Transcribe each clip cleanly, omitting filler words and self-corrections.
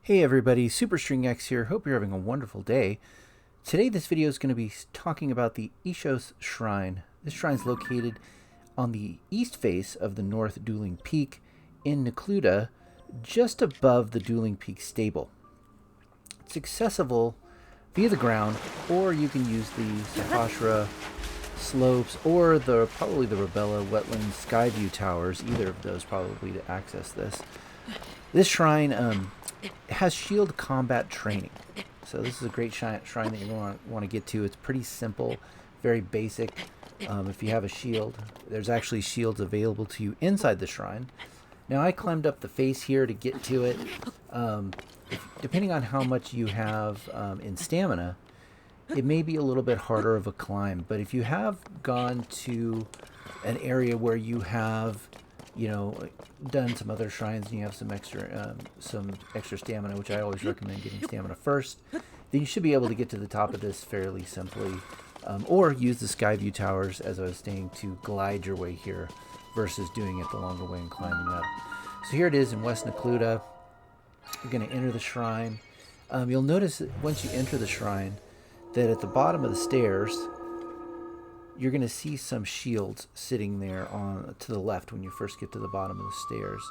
Hey everybody, Superstring X here. Hope you're having a wonderful day. Today this video is going to be talking about the Eshos Shrine. This shrine is located on the east face of the North Dueling Peak in Necluda, just above the Dueling Peak stable. It's accessible via the ground, or you can use the Sakashra slopes or probably the Rebella Wetland Skyview Towers, either of those probably, to access this. This shrine has shield combat training. So this is a great shrine that you want to get to. It's pretty simple, very basic. If you have a shield, there's actually shields available to you inside the shrine. Now I climbed up the face here to get to it. Depending on how much you have in stamina, it may be a little bit harder of a climb. But if you have gone to an area where you have done some other shrines and you have some extra stamina, which I always recommend getting stamina first, then you should be able to get to the top of this fairly simply, or use the Skyview Towers, as I was saying, to glide your way here versus doing it the longer way and climbing up. So here it is in West Necluda. You're going to enter the shrine. You'll notice that once you enter the shrine that at the bottom of the stairs you're going to see some shields sitting there to the left when you first get to the bottom of the stairs.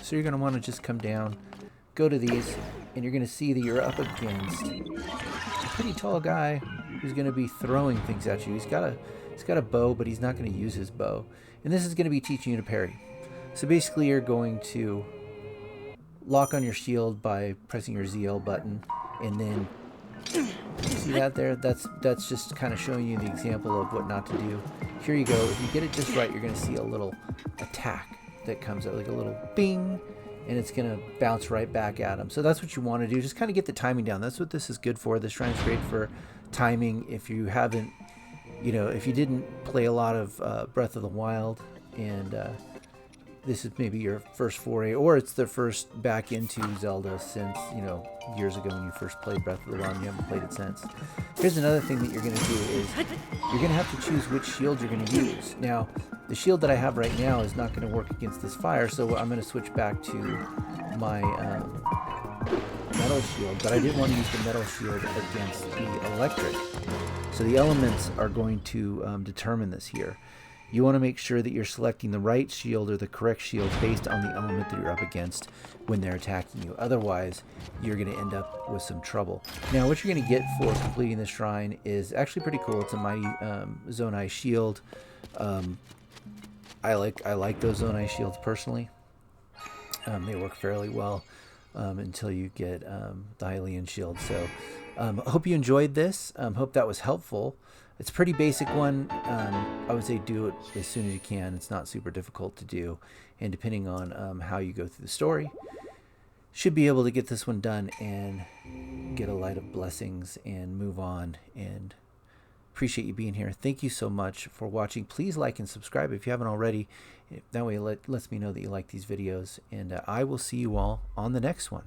So you're going to want to just come down, go to these, and you're going to see that you're up against a pretty tall guy who's going to be throwing things at you. He's got a bow, but he's not going to use his bow. And this is going to be teaching you to parry. So basically you're going to lock on your shield by pressing your ZL button, and then you see that there? That's just kind of showing you the example of what not to do. Here you go. If you get it just right, you're going to see a little attack that comes out, like a little bing, and it's going to bounce right back at him. So that's what you want to do. Just kind of get the timing down. That's what this is good for. This shrine's great for timing. If you haven't, if you didn't play a lot of Breath of the Wild, and this is maybe your first foray, or it's the first back into Zelda since, years ago when you first played Breath of the Wild and you haven't played it since. Here's another thing that you're going to do is you're going to have to choose which shield you're going to use. Now, the shield that I have right now is not going to work against this fire, so I'm going to switch back to my metal shield, but I didn't want to use the metal shield against the electric. So the elements are going to determine this here. You want to make sure that you're selecting the right shield or the correct shield based on the element that you're up against when they're attacking you. Otherwise, you're going to end up with some trouble. Now, what you're going to get for completing this shrine is actually pretty cool. It's a mighty Zonai shield. I like those Zonai shields personally. They work fairly well until you get the Hylian shield. So I hope you enjoyed this. Hope that was helpful. It's a pretty basic one. I would say do it as soon as you can. It's not super difficult to do. And depending on how you go through the story, should be able to get this one done and get a light of blessings and move on. And appreciate you being here. Thank you so much for watching. Please like and subscribe if you haven't already. That way it lets me know that you like these videos. And I will see you all on the next one.